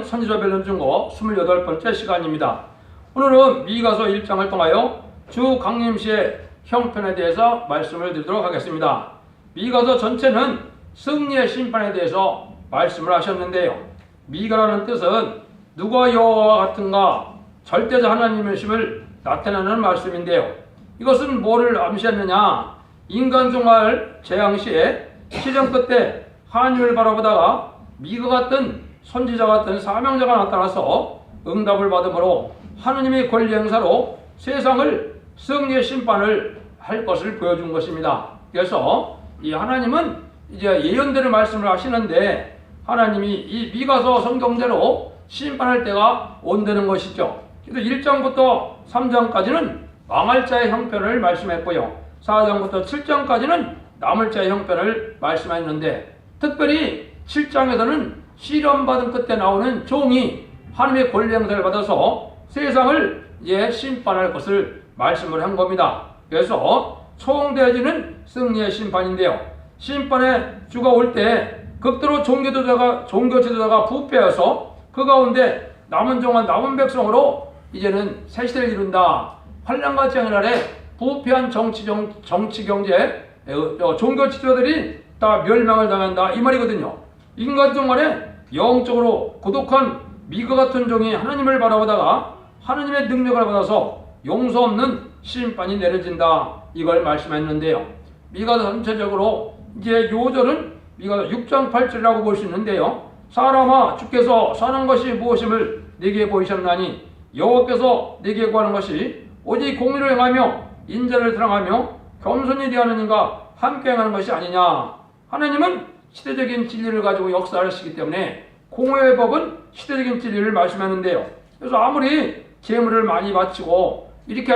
선지자 변론 중고 28번째 시간입니다. 오늘은 미가서 1장을 통하여 주 강림시의 형편에 대해서 말씀을 드리도록 하겠습니다. 미가서 전체는 승리의 심판에 대해서 말씀을 하셨는데요. 미가라는 뜻은 누가 여호와와 같은가, 절대자 하나님이심을 나타내는 말씀인데요. 이것은 뭐를 암시했느냐? 인간 종말 재앙 시에 시정 끝에 하나님을 바라보다가 미가 같은 선지자 같은 사명자가 나타나서 응답을 받음으로 하느님의 권리 행사로 세상을 승리의 심판을 할 것을 보여준 것입니다. 그래서 이 하나님은 이제 예언대로 말씀을 하시는데 하나님이 이 미가서 성경대로 심판할 때가 온다는 것이죠. 그래서 1장부터 3장까지는 망할 자의 형편을 말씀했고요. 4장부터 7장까지는 남을 자의 형편을 말씀했는데, 특별히 7장에서는 시련받은 끝에 나오는 종이 하나님의 권리 행사를 받아서 세상을 심판할 것을 말씀을 한 겁니다. 그래서 총대지는 승리의 심판인데요. 심판의 주가 올 때 극도로 종교 지도자가 부패해서 그 가운데 남은 종은 남은 백성으로 이제는 새 시대를 이룬다. 환난과 재앙의 날에 부패한 정치 경제 종교 지도자들이 다 멸망을 당한다, 이 말이거든요. 인간 종말에 영적으로 고독한 미가 같은 종이 하나님을 바라보다가 하나님의 능력을 받아서 용서 없는 심판이 내려진다, 이걸 말씀했는데요. 미가서 전체적으로 이제 요절은 미가서 6장 8절이라고 볼 수 있는데요. 사람아, 주께서 사는 것이 무엇임을 네게 보이셨나니 여호와께서 네게 구하는 것이 오직 공의를 행하며 인자를 사랑하며 겸손히 대하는 이가 함께 행하는 것이 아니냐. 하나님은 시대적인 진리를 가지고 역사하시기 때문에 공의의 법은 시대적인 진리를 말씀하는데요. 그래서 아무리 재물을 많이 바치고 이렇게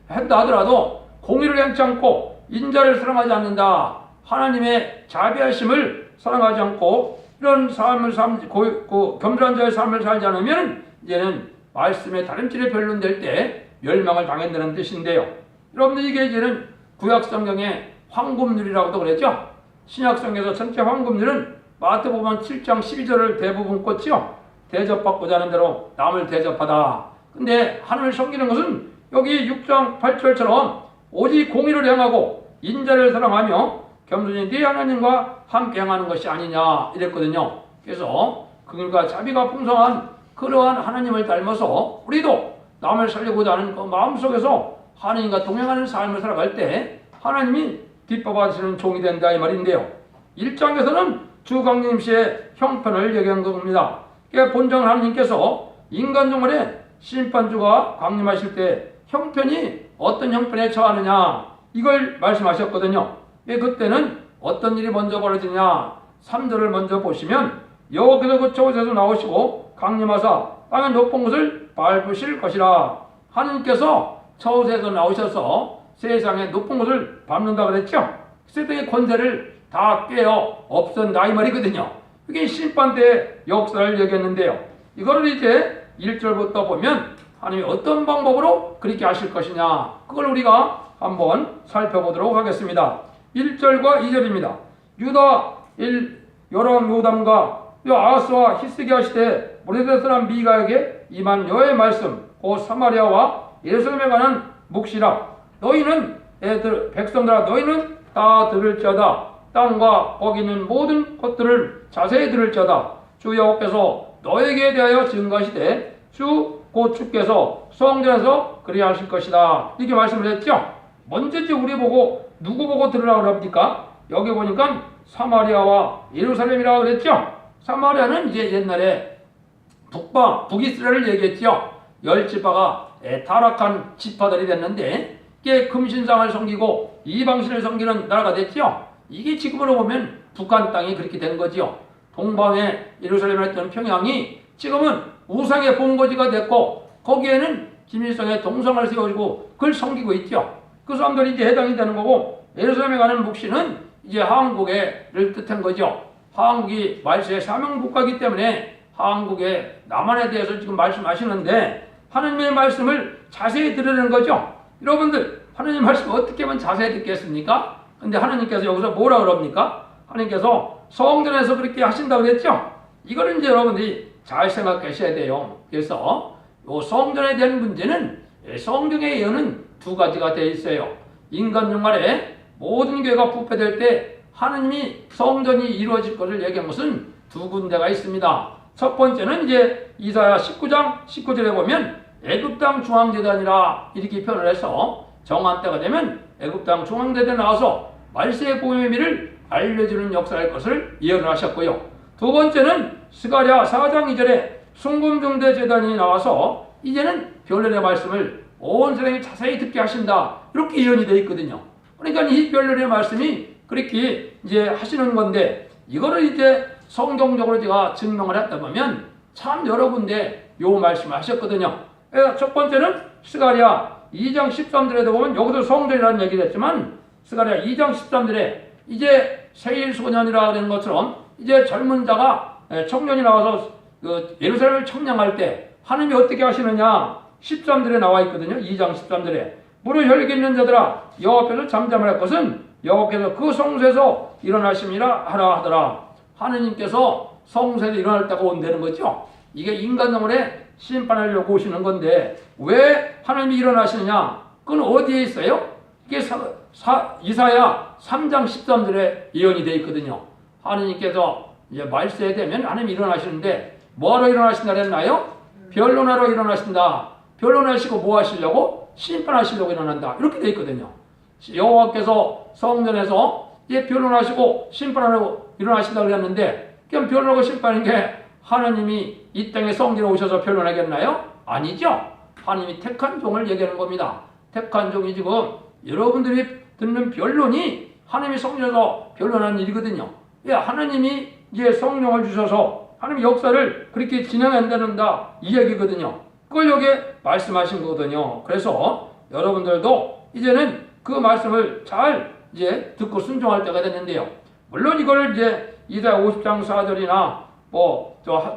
한다 하더라도 공의를 행치 않고 인자를 사랑하지 않는다, 하나님의 자비하심을 사랑하지 않고 이런 삶을 겸손한 자의 삶을 살지 않으면 이제는 말씀의 다름질에 변론될 때 멸망을 당한다는 뜻인데요. 여러분들, 이게 이제는 구약 성경의 황금률이라고도 그랬죠. 신약 성경에서 전체 황금률은 마태복음 7장 12절을 대부분 꽂죠. 대접받고자 하는 대로 남을 대접하다. 근데 하나님을 섬기는 것은 여기 6장 8절처럼 오직 공의를 행하고 인자를 사랑하며 겸손히 네 하나님과 함께 행하는 것이 아니냐, 이랬거든요. 그래서 긍휼과 자비가 풍성한 그러한 하나님을 닮아서 우리도 남을 살리고자 하는 그 마음속에서 하나님과 동행하는 삶을 살아갈 때 하나님이 기뻐하시는 종이 된다, 이 말인데요. 1장에서는 주 강림시의 형편을 얘기한 겁니다. 본장 하나님께서 인간 종말에 심판주가 강림하실 때 형편이 어떤 형편에 처하느냐, 이걸 말씀하셨거든요. 그때는 어떤 일이 먼저 벌어지냐. 3절을 먼저 보시면 여호와께서 그 저곳에서 나오시고 강림하사 땅의 높은 곳을 밟으실 것이라. 하나님께서 저곳에서 나오셔서 세상의 높은 곳을 밟는다 그랬죠. 세상의 권세를 다 깨어 없앤다, 이 말이거든요. 이게 심판 때 역사를 얘기했는데요. 이거를 이제 1절부터 보면 하나님이 어떤 방법으로 그렇게 하실 것이냐, 그걸 우리가 한번 살펴보도록 하겠습니다. 1절과 2절입니다. 유다 요람 요담과 아하스와 히스기야 시대 모레셋 사람 미가에게 임한 여호와의 말씀, 곧 사마리아와 예루살렘에 관한 묵시라. 너희는 백성들아, 너희는 다 들을지어다. 땅과 거기 있는 모든 것들을 자세히 들을지어다. 주 여호와께서 너에게 대하여 증거하시되 곧 주께서 성전에서 그리하실 것이다, 이렇게 말씀을 했죠. 먼저 우리 보고 누구 보고 들으라고 그럽니까? 여기 보니까 사마리아와 예루살렘이라고 그랬죠. 사마리아는 이제 옛날에 북이스라엘을 얘기했죠. 10지파가 타락한 지파들이 됐는데 이게 금신상을 섬기고 이방신을 섬기는 나라가 됐죠. 이게 지금으로 보면 북한 땅이 그렇게 된 거죠. 동방의 예루살렘을 했던 평양이 지금은 우상의 본거지가 됐고 거기에는 김일성의 동상을 세워주고 그걸 섬기고 있죠. 그 사람들이 이제 해당이 되는 거고, 예루살렘에 가는 묵시는 이제 한국을 뜻한 거죠. 한국이 말세의 사명국가이기 때문에 한국의 남한에 대해서 지금 말씀하시는데 하나님의 말씀을 자세히 들으는 거죠. 여러분들, 하나님 말씀 어떻게 하면 자세히 듣겠습니까? 근데 하나님께서 여기서 뭐라 그럽니까? 하나님께서 성전에서 그렇게 하신다고 그랬죠. 이거는 이제 여러분들이 잘 생각하셔야 돼요. 그래서 요 성전에 대한 문제는 성경의 예언은 두 가지가 되어 있어요. 인간 종말에 모든 교회가 부패될 때 하느님이 성전이 이루어질 것을 얘기한 것은 두 군데가 있습니다. 첫 번째는 이제 이사야 19장 19절에 보면 애굽 땅 중앙제단이라 이렇게 표현을 해서 정한 때가 되면 애굽 땅 중앙제단에 나와서 말세의 보혜미를 알려주는 역사를 할 것을 예언을 하셨고요. 두 번째는 스가랴 4장 2절에 순금중대 제단이 나와서 이제는 변론의 말씀을 온 세상이 자세히 듣게 하신다. 이렇게 예언이 되어 있거든요. 그러니까 이 변론의 말씀이 그렇게 이제 하시는 건데 이거를 이제 성경적으로 제가 증명을 했다 보면 참 여러 군데 요 말씀을 하셨거든요. 첫 번째는 스가랴 2장 13절에도 보면 여기도 성전이라는 얘기를 했지만 스가랴 2장 13절에 이제 세일 소년이라 하는 것처럼 이제 젊은 자가 청년이 나와서 그 예루살렘을 청량할 때 하나님이 어떻게 하시느냐 13절에 나와 있거든요. 2장 13절에 무릇 혈기 있는 자들아 여호와께서 잠잠할 것은 여호와께서 그 성소에서 일어나심이라 하라 하더라. 하느님께서 성소에서 일어날 때가 온다는 거죠. 이게 인간 영혼에 심판하려고 오시는 건데 왜 하나님이 일어나시느냐? 그건 어디에 있어요? 이게 이사야 3장 13절에 예언이 되어 있거든요. 하느님께서 이제 말세에 되면 하나님이 일어나시는데 뭐하러 이러나신다 그랬나요? 변론하러 일어나신다. 변론하시고 뭐 하시려고? 심판하시려고 일어난다. 이렇게 되어 있거든요. 여호와께서 성전에서 이제 변론하시고 심판하러 일어나신다 그랬는데 그럼 변론하고 심판인 게 하나님이 이 땅에 성전에 오셔서 변론하겠나요? 아니죠. 하나님이 택한 종을 얘기하는 겁니다. 택한 종이 지금 여러분들이 듣는 변론이 하나님이 성전에서 변론하는 일이거든요. 예, 하나님이 이제 성령을 주셔서 하나님 역사를 그렇게 진행한다는다 이 얘기거든요. 그걸 여기에 말씀하신 거거든요. 그래서 여러분들도 이제는 그 말씀을 잘 이제 듣고 순종할 때가 됐는데요. 물론 이걸 이제 이사야 50장 4절이나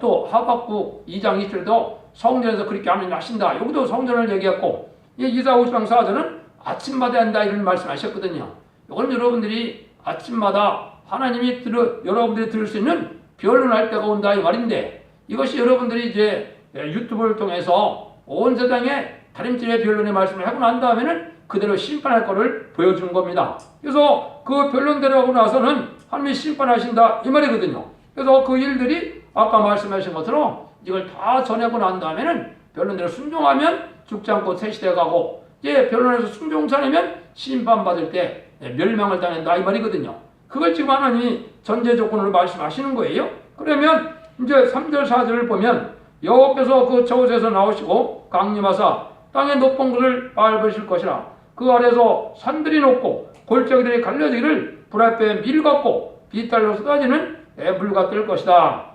또 하박국 2장 2절도 성전에서 그렇게 하나님 하신다. 여기도 성전을 얘기했고 이사야 50장 4절은 아침마다 한다 이런 말씀하셨거든요. 이건 여러분들이 아침마다 하나님이 여러분들이 들을 수 있는 변론할 때가 온다 이 말인데 이것이 여러분들이 이제 유튜브를 통해서 온 세상에 다림질의 변론의 말씀을 하고 난 다음에는 그대로 심판할 거를 보여준 겁니다. 그래서 그 변론대로 하고 나서는 하나님이 심판하신다 이 말이거든요. 그래서 그 일들이 아까 말씀하신 것처럼 이걸 다 전하고 난 다음에는 변론대로 순종하면 죽지 않고 세시대 가고 이제 변론에서 순종치 않으면 심판받을 때 멸망을 당한다 이 말이거든요. 그걸 지금 하나님이 전제 조건으로 말씀하시는 거예요. 그러면 이제 3절 4절을 보면 여호와께서 그 저곳에서 나오시고 강림하사 땅의 높은 곳을 밟으실 것이라. 그 아래서 산들이 높고 골짜기들이 갈려지기를 불 앞에 밀 같고 비탈로 쏟아지는 물과 뜰 것이다.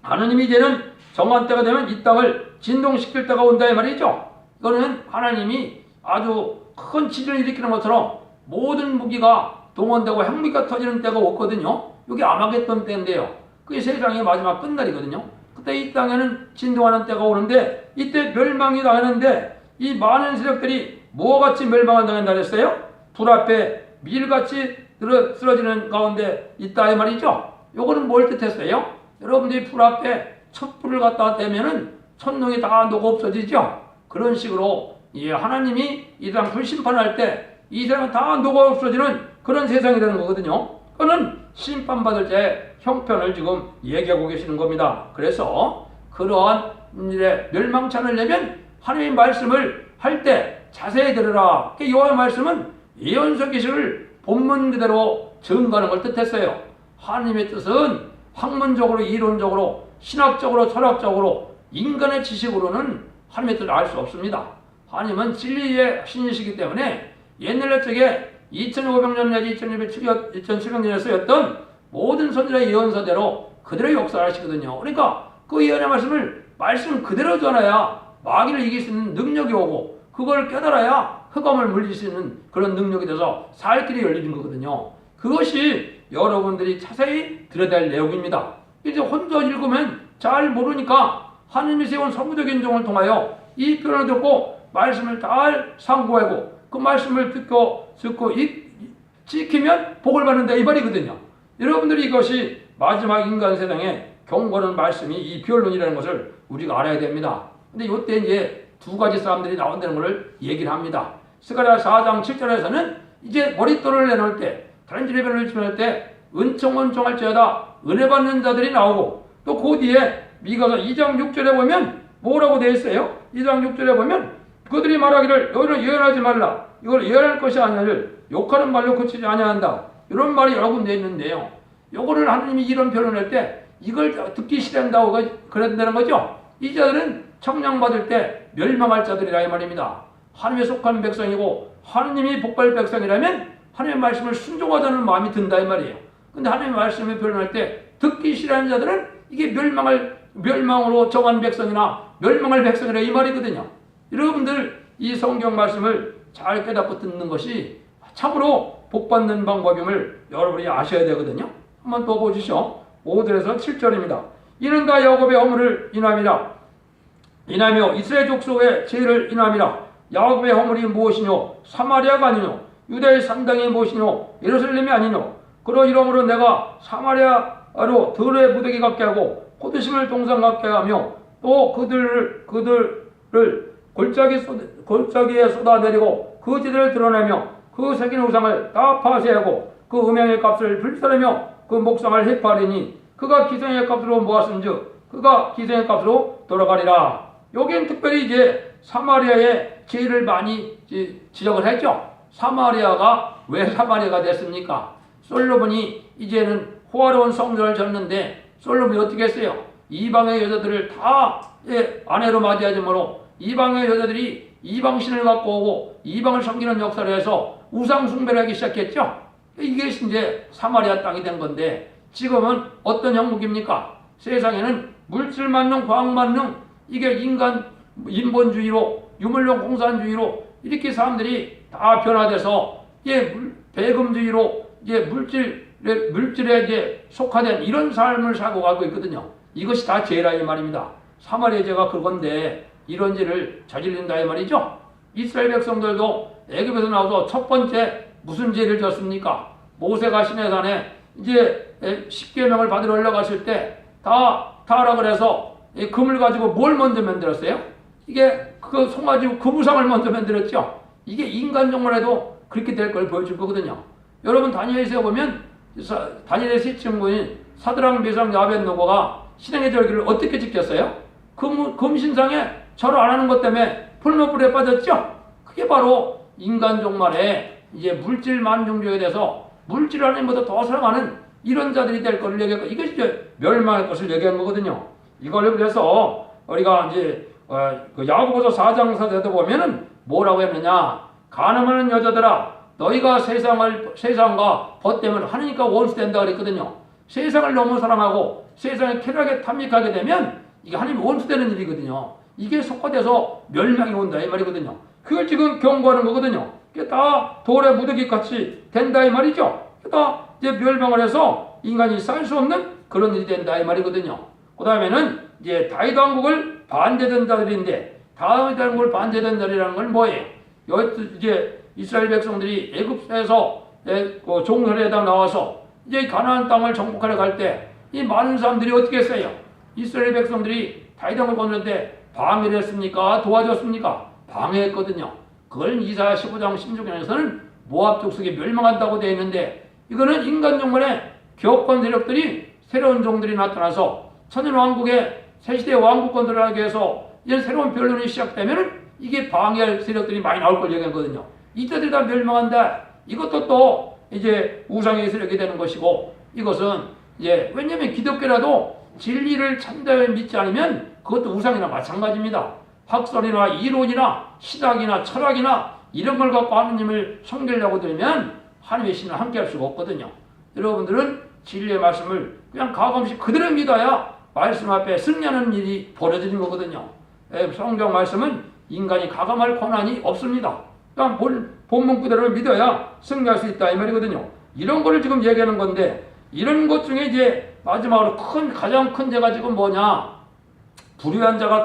하나님이 이제는 정한 때가 되면 이 땅을 진동시킬 때가 온다 이 말이죠. 이거는 하나님이 아주 큰 지진을 일으키는 것처럼 모든 무기가 동원되고 핵무기가 터지는 때가 없거든요. 이게 아마겟돈 때인데요. 그게 세상의 마지막 끝날이거든요. 그때 이 땅에는 진동하는 때가 오는데 이때 멸망이 당하는데 이 많은 세력들이 뭐와 같이 멸망을 당한다 그랬어요? 불 앞에 밀같이 쓰러지는 가운데 있다 이 말이죠. 요거는 뭘 뜻했어요? 여러분들이 불 앞에 촛불을 갖다 대면은 천둥이 다 녹아 없어지죠. 그런 식으로 하나님이 이 세상 불심판할 때 이 세상은 다 녹아 없어지는 그런 세상이라는 거거든요. 그거는 심판받을 때 형편을 지금 얘기하고 계시는 겁니다. 그래서 그러한 일에 멸망치 않으려면 하나님의 말씀을 할 때 자세히 들으라. 여호와의 말씀은 예언서 계시를 본문 그대로 증거하는 걸 뜻했어요. 하나님의 뜻은 학문적으로 이론적으로 신학적으로 철학적으로 인간의 지식으로는 하나님의 뜻을 알 수 없습니다. 하나님은 진리의 신이시기 때문에 옛날 쪽에 2500년 내지 2700년에 쓰였던 모든 선지자의 예언서대로 그대로 역사를 하시거든요. 그러니까 그 예언의 말씀 그대로 전해야 마귀를 이길 수 있는 능력이 오고 그걸 깨달아야 흑암을 물릴 수 있는 그런 능력이 돼서 살 길이 열리는 거거든요. 그것이 여러분들이 자세히 들여야 할 내용입니다. 이제 혼자 읽으면 잘 모르니까 하나님이 세운 선구적인 종을 통하여 이 표현을 듣고 말씀을 잘 상고하고 그 말씀을 듣고 지키면 복을 받는다 이 말이거든요. 여러분들이 이것이 마지막 인간 세상에 경고하는 말씀이 이 변론이라는 것을 우리가 알아야 됩니다. 근데 이때 이제 두 가지 사람들이 나온다는 것을 얘기를 합니다. 스가랴 4장 7절에서는 이제 머릿돌을 내놓을 때, 다른 집의 변을 지낼 때 은총할지어다 은혜 받는 자들이 나오고, 또 그 뒤에 미가서 2장 6절에 보면 뭐라고 되어 있어요? 2장 6절에 보면 그들이 말하기를 너희는 예언하지 말라. 이걸 예언할 것이 아니를 욕하는 말로 그치지 아니한다. 이런 말이 여러 군데 있는데요. 요거를 하나님이 이런 변론할 때 이걸 듣기 싫어한다고 그랬다는 거죠. 이 자들은 청량받을 때 멸망할 자들이라 이 말입니다. 하나님에 속한 백성이고 하나님이 복받을 백성이라면 하나님의 말씀을 순종하자는 마음이 든다 이 말이에요. 근데 하나님의 말씀을 변론할 때 듣기 싫어하는 자들은 이게 멸망으로 정한 백성이나 멸망할 백성이라 이 말이거든요. 여러분들 이 성경 말씀을 잘 깨닫고 듣는 것이 참으로 복받는 방법임을 여러분이 아셔야 되거든요. 한번 또 보시죠. 5절에서 7절입니다. 이는 다 야곱의 허물을 인하며 이스라엘 족속의 죄를 인함이라. 야곱의 허물이 무엇이뇨? 사마리아가 아니뇨? 유다의 산당이 무엇이뇨? 예루살렘이 아니뇨? 그러이러므로 내가 사마리아로 들의 무더기 같게 하고 호드심을 동상 같게 하며 또 그들을 골짜기에 쏟아내리고 그 지들을 드러내며 그 새긴 우상을 다 파쇄하고 그 음양의 값을 불살하며 그 목상을 해파리니 그가 기생의 값으로 모았은즉 그가 기생의 값으로 돌아가리라. 여기엔 특별히 이제 사마리아의 죄를 많이 지적을 했죠. 사마리아가 왜 사마리아가 됐습니까? 솔로몬이 이제는 호화로운 성전을 졌는데 솔로몬이 어떻게 했어요? 이방의 여자들을 다 아내로 맞이하지므로 이방의 여자들이 이방신을 갖고 오고 이방을 섬기는 역사를 해서 우상 숭배를 하기 시작했죠. 이게 이제 사마리아 땅이 된 건데 지금은 어떤 형국입니까? 세상에는 물질 만능, 과학 만능, 이게 인본주의로 유물론 공산주의로 이렇게 사람들이 다 변화돼서 배금주의로 물질에 이제 속화된 이런 삶을 살고 가고 있거든요. 이것이 다 죄라 이 말입니다. 사마리아 죄가 그건데 이런 죄를 저지른다 이 말이죠. 이스라엘 백성들도 애굽에서 나와서 첫 번째 무슨 죄를 졌습니까? 모세가 시내산에 이제 10계명을 받으러 올라갔을 때 다 타락을 해서 금을 가지고 뭘 먼저 만들었어요? 이게 그 송아지 금우상을 먼저 만들었죠. 이게 인간 정말에도 그렇게 될 걸 보여줄 거거든요. 여러분 다니엘서에 보면 다니엘의 세 친구인 사드락 메삭 아벳느고가 신앙의 절기를 어떻게 지켰어요? 금신상에 절을 안 하는 것 때문에 불못불에 빠졌죠. 그게 바로 인간 종말에 이제 물질 만중주의에 대해서 물질 하나님보다 더 사랑하는 이런 자들이 될 것을 얘기하고 이것이 이제 멸망할 것을 얘기한 거거든요. 이걸 그래서 우리가 이제 그 야고보서 4장 4절에도 보면은 뭐라고 했느냐? 간음하는 여자들아, 너희가 세상과 벗되면 하나님과 원수된다 그랬거든요. 세상을 너무 사랑하고 세상의 쾌락에 탐닉하게 되면 이게 하나님 원수되는 일이거든요. 이게 속화돼서 멸망이 온다 이 말이거든요. 그걸 지금 경고하는 거거든요. 그게 다 돌의 무더기 같이 된다 이 말이죠. 다 이제 멸망을 해서 인간이 살 수 없는 그런 일이 된다 이 말이거든요. 그 다음에는 이제 다윗 왕국을 반대된 자들인데 다윗 왕국을 반대된 자들이라는 건 뭐예요? 여기 이제 이스라엘 백성들이 애굽에서 종살이에다 나와서 이제 가나안 땅을 정복하러 갈 때 이 많은 사람들이 어떻게 했어요? 이스라엘 백성들이 다윗 왕국을 건드렸는데 방해를 했습니까? 도와줬습니까? 방해했거든요. 그걸 이사야 15장 16절에서는 모압 족속이 멸망한다고 되어 있는데 이거는 인간 종말에 기업권 세력들이 새로운 종들이 나타나서 천연왕국의 새시대 왕국권들을 하기 위해서 이제 새로운 변론이 시작되면 이게 방해할 세력들이 많이 나올 걸 얘기하거든요. 이자들이 다 멸망한다. 이것도 또 이제 우상의 세력이 되는 것이고 이것은 이제 왜냐하면 기독교라도 진리를 참되게 믿지 않으면 그것도 우상이나 마찬가지입니다. 학설이나 이론이나 신학이나 철학이나 이런 걸 갖고 하느님을 섬기려고 들면 하나님의 신을 함께 할 수가 없거든요. 여러분들은 진리의 말씀을 그냥 가감없이 그대로 믿어야 말씀 앞에 승리하는 일이 벌어지는 거거든요. 성경 말씀은 인간이 가감할 권한이 없습니다. 그냥 본문 그대로 믿어야 승리할 수 있다 이 말이거든요. 이런 거를 지금 얘기하는 건데 이런 것 중에 이제 마지막으로 가장 큰 죄가 지금 뭐냐? 불의한 자가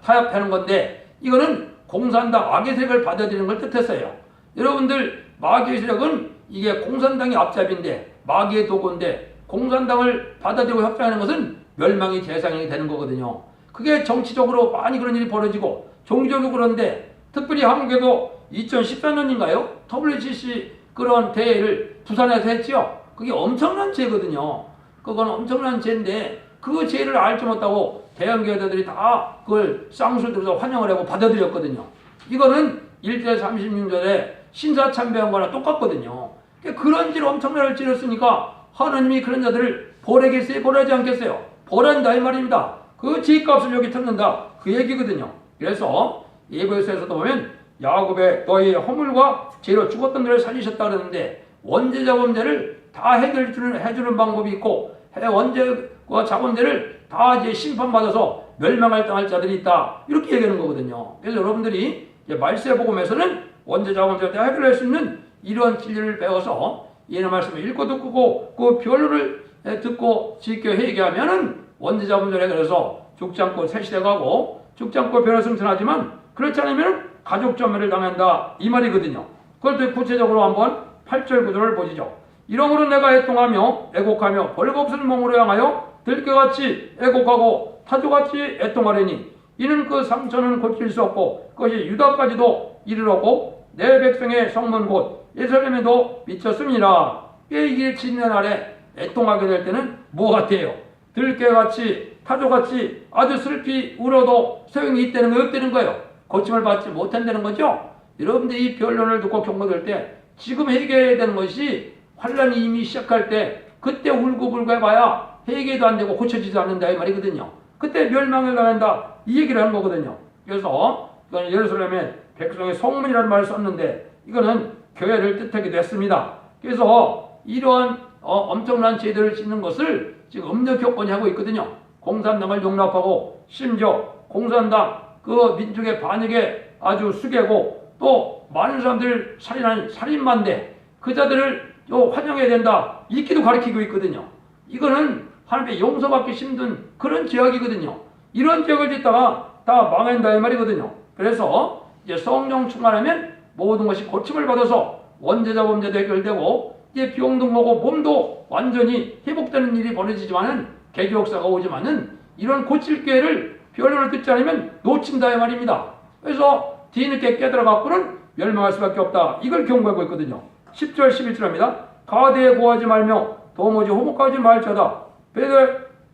타협하는 건데 이거는 공산당 악의 세력을 받아들이는 걸 뜻했어요. 여러분들 마귀의 세력은 이게 공산당이 앞잡인데 마귀의 도구인데 공산당을 받아들이고 협상하는 것은 멸망의 대상이 되는 거거든요. 그게 정치적으로 많이 그런 일이 벌어지고 종교적으로 그런데 특별히 한국에도 2014년인가요? WCC 그런 대회를 부산에서 했죠. 그게 엄청난 죄거든요. 그건 엄청난 죄인데 그 죄를 알지 못하고 대형교회들이 다 그걸 쌍수를 들어서 환영을 하고 받아들였거든요. 이거는 1대 36절에 신사참배한 거나 똑같거든요. 그런 죄를 엄청나게 지었으니까 하나님이 그런 자들을 벌하겠어요? 벌하지 않겠어요? 벌한다 이 말입니다. 그 죄값을 여기 듣는다 그 얘기거든요. 그래서 예배서에서도 보면 야곱의 너희의 허물과 죄로 죽었던 너를 살리셨다 그러는데 원죄자 범죄를 다 해주는 방법이 있고 원죄와 자범죄를 다 이제 심판받아서 멸망할 당할 자들이 있다 이렇게 얘기하는 거거든요. 그래서 여러분들이 말세 복음에서는 원죄자 범죄를 다 해결할 수 있는 이런 진리를 배워서 이런 말씀을 읽고 듣고 그 변론을 듣고 지켜 회개하면은 원죄자 범죄를 해결해서 죽지 않고 새시대 가고 죽지 않고 변화 승천하지만 그렇지 않으면 가족 전멸을 당한다 이 말이거든요. 그걸 또 구체적으로 한번 8절 9절을 보시죠. 이러므로 내가 애통하며 애곡하며 벌거없는 몸으로 향하여 들깨같이 애곡하고 타조같이 애통하려니 이는 그 상처는 고칠 수 없고 그것이 유다까지도 이르렀고 내 백성의 성문 곧 예루살렘에도 미쳤습니다. 이게 진의 날에 애통하게 될 때는 뭐 같아요? 들깨같이 타조같이 아주 슬피 울어도 소용이 있다는 거 없다는 거예요. 고침을 받지 못한다는 거죠. 여러분들 이 변론을 듣고 경고될 때 지금 해결해야 되는 것이 환란이 이미 시작할 때 그때 울고불고 해봐야 해결도 안 되고 고쳐지지 않는다 이 말이거든요. 그때 멸망을 당한다 이 얘기를 하는 거거든요. 그래서 이건 예루살렘의 백성의 성문이라는 말을 썼는데 이거는 교회를 뜻하기도 했습니다. 그래서 이러한 엄청난 죄들을 짓는 것을 지금 음력 교권이 하고 있거든요. 공산당을 용납하고 심지어 공산당 그 민족의 반역에 아주 수괴고 또 많은 사람들을 살인한 살인마인데 그 자들을 환영해야 된다 이렇게도 가르치고 있거든요. 이거는 하나님의 용서받기 힘든 그런 죄악이거든요. 이런 죄악을 짓다가 다 망한다 이 말이거든요. 그래서 이제 성령 충만하면 모든 것이 고침을 받아서 원죄자 범죄도 해결되고 이제 병도 오고 몸도 완전히 회복되는 일이 벌어지지만은 개교 역사가 오지만은 이런 고칠 기회를 변론을 듣지 않으면 놓친다 이 말입니다. 그래서 뒤늦게 깨달아갖고는 멸망할 수밖에 없다. 이걸 경고하고 있거든요. 10절 11절 합니다. 가대에 고하지 말며 도무지 호목하지 말자다.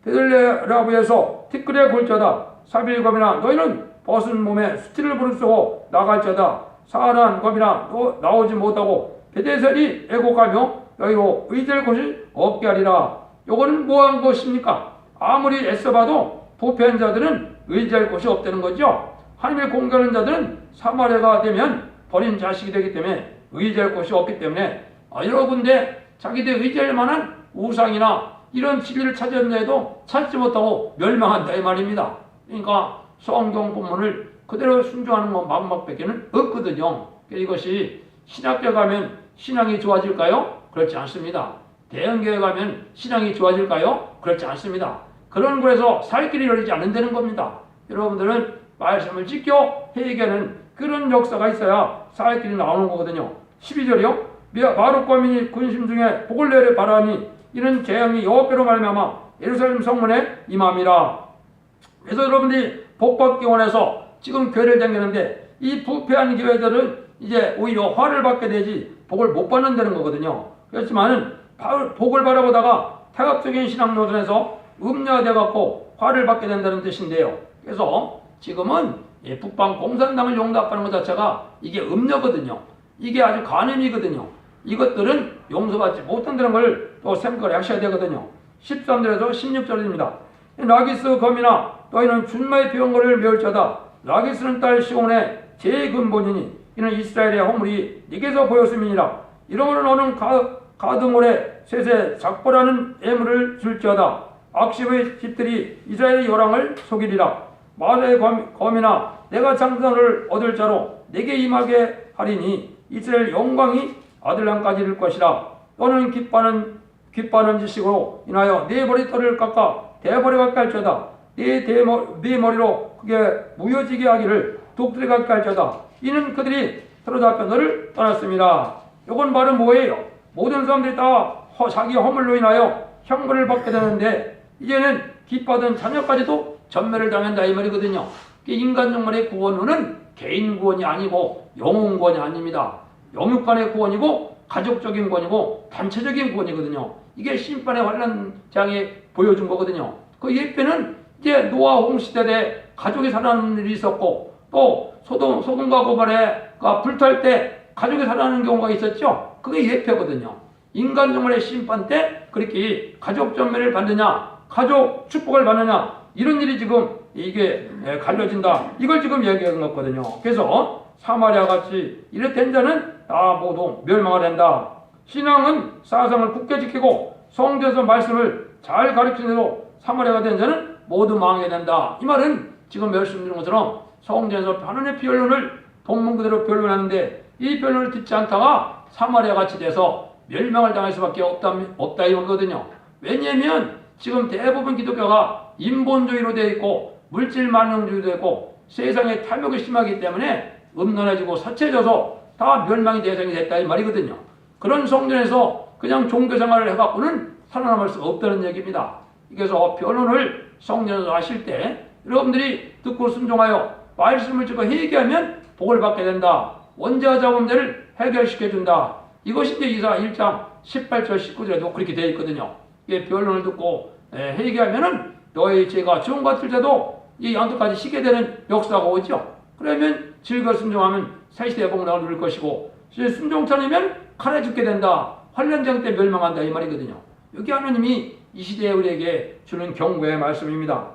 베들레라브에서 티끌에 골자다. 사빌검이나 너희는 벗은 몸에 수치를 부르쓰고 나갈 자다. 사한 검이나 나오지 못하고 베데셀이 애곡하며 너희로 의지할 곳이 없게 하리라. 요거는 뭐한 것입니까? 아무리 애써봐도 부패한 자들은 의지할 곳이 없다는 거죠. 하나님의 공경하는 자들은 사마리아가 되면 버린 자식이 되기 때문에 의지할 곳이 없기 때문에 여러 군데 자기들 의지할 만한 우상이나 이런 진리를 찾았는데 해도 찾지 못하고 멸망한다 이 말입니다. 그러니까 성경 본문을 그대로 순종하는 것 마음밖에는 없거든요. 이것이 신학교에 가면 신앙이 좋아질까요? 그렇지 않습니다. 대형교회 가면 신앙이 좋아질까요? 그렇지 않습니다. 그런 곳에서 살 길이 열리지 않는다는 겁니다. 여러분들은 말씀을 지켜 회개하는 그런 역사가 있어야 살 길이 나오는 거거든요. 12절이요. 바룩과 민이 군심 중에 복을 내려 바라니 이는 재앙이 여호와께로 말미암아 예루살렘 성문에 임함이라. 그래서 여러분들이 복받기 원해서 지금 교회를 다니는데 이 부패한 교회들은 이제 오히려 화를 받게 되지 복을 못 받는다는 거거든요. 그렇지만 복을 바라보다가 타협적인 신앙 노선에서 음녀되어 갖고 화를 받게 된다는 뜻인데요. 그래서 지금은 북방 공산당을 용납하는 것 자체가 이게 음녀거든요. 이게 아주 간음이거든요. 이것들은 용서받지 못한다는 걸 또 생각을 하셔야 되거든요. 13절에서 16절입니다. 라기스 검이나 너희는 준마의 병거를 메울 자다. 라기스는 딸 시온의 제근본이니 이는 이스라엘의 허물이 네게서 보였음이니라. 이러므로 너는 가드몰에 셋에 작보라는 애물을 줄지어다. 악십의 집들이 이스라엘의 요랑을 속이리라. 마사의 검이나 내가 장사를 얻을 자로 내게 임하게 하리니 이스라엘 영광이 아들랑까지 이를 것이라. 너는 기뻐하는 지식으로 인하여 네 머리털을 깎아 대머리 같게 할지어다. 네 머리로 그게 무효지게 하기를 독수리 같게 할지어다. 이는 그들이 사로잡혀 너를 떠났습니다. 이건 말은 뭐예요? 모든 사람들이 다 자기 허물로 인하여 형벌을 받게 되는데 이제는 기뻐하던 자녀까지도 전멸을 당한다 이 말이거든요. 인간 정말의 구원은 개인 구원이 아니고 영혼 구원이 아닙니다. 영육 간의 구원이고 가족적인 구원이고 단체적인 구원이거든요. 이게 심판의 환란장에 보여준 거거든요. 그 예표는 이제 노아 홍수대 때 가족이 살아나는 일이 있었고, 또 소돔과 고모라가 불탈 때 가족이 살아나는 경우가 있었죠. 그게 예표거든요. 인간 정말의 심판 때 그렇게 가족 전멸을 받느냐, 가족 축복을 받느냐, 이런 일이 지금 이게 갈려진다. 이걸 지금 얘기하는 거거든요. 그래서 사마리아 같이 이래 된 자는 다 모두 멸망을 한다. 신앙은 사상을 굳게 지키고 성경에서 말씀을 잘 가르치는 대로 사마리아가 된 자는 모두 망하게 된다. 이 말은 지금 말씀드린 것처럼 성경에서 하나님의 변론을 본문 그대로 변론하는데 이 변론을 듣지 않다가 사마리아 같이 돼서 멸망을 당할 수밖에 없다 이거거든요. 왜냐하면 지금 대부분 기독교가 인본주의로 되어 있고 물질 만능주의로 되어 있고 세상에 탐욕이 심하기 때문에 음란해지고 사체져서 다 멸망의 대상이 됐다 이 말이거든요. 그런 성전에서 그냥 종교생활을 해갖고는 살아남을 수 없다는 얘기입니다. 그래서 변론을 성전에서 하실 때 여러분들이 듣고 순종하여 말씀을 듣고 회개하면 복을 받게 된다. 원죄와 자범죄를 해결시켜준다. 이것이 이제 이사 1장 18절 19절에도 그렇게 되어 있거든요. 이 변론을 듣고 회개하면은 너의 죄가 지금 같을 때도 이 양쪽까지 쉬게 되는 역사가 오죠. 그러면 즐거 순종하면 새시대의 복락을 누릴 것이고 순종치 않으면 칼에 죽게 된다. 환란장 때 멸망한다 이 말이거든요. 여기 하나님이 이 시대에 우리에게 주는 경고의 말씀입니다.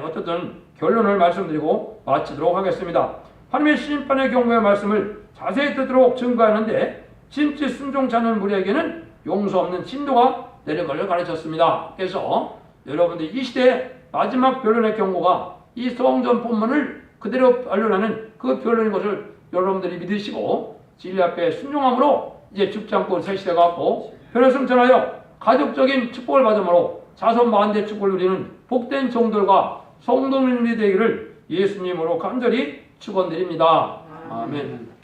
어쨌든 결론을 말씀드리고 마치도록 하겠습니다. 하나님의 심판의 경고의 말씀을 자세히 듣도록 증거하는데 진짜 순종치 않는 무리에게는 용서 없는 진도가 내려가를 가르쳤습니다. 그래서 여러분들 이 시대의 마지막 변론의 경고가 이 성전 본문을 그대로 반론하는 그 변론인 것을 여러분들이 믿으시고 진리 앞에 순종함으로 이제 죽지 않고 새 시대가 왔고 변을 승천하여 가족적인 축복을 받음으로 자손 만대 축복을 누리는 복된 종들과 성도님이 되기를 예수님으로 간절히 축원드립니다. 아멘.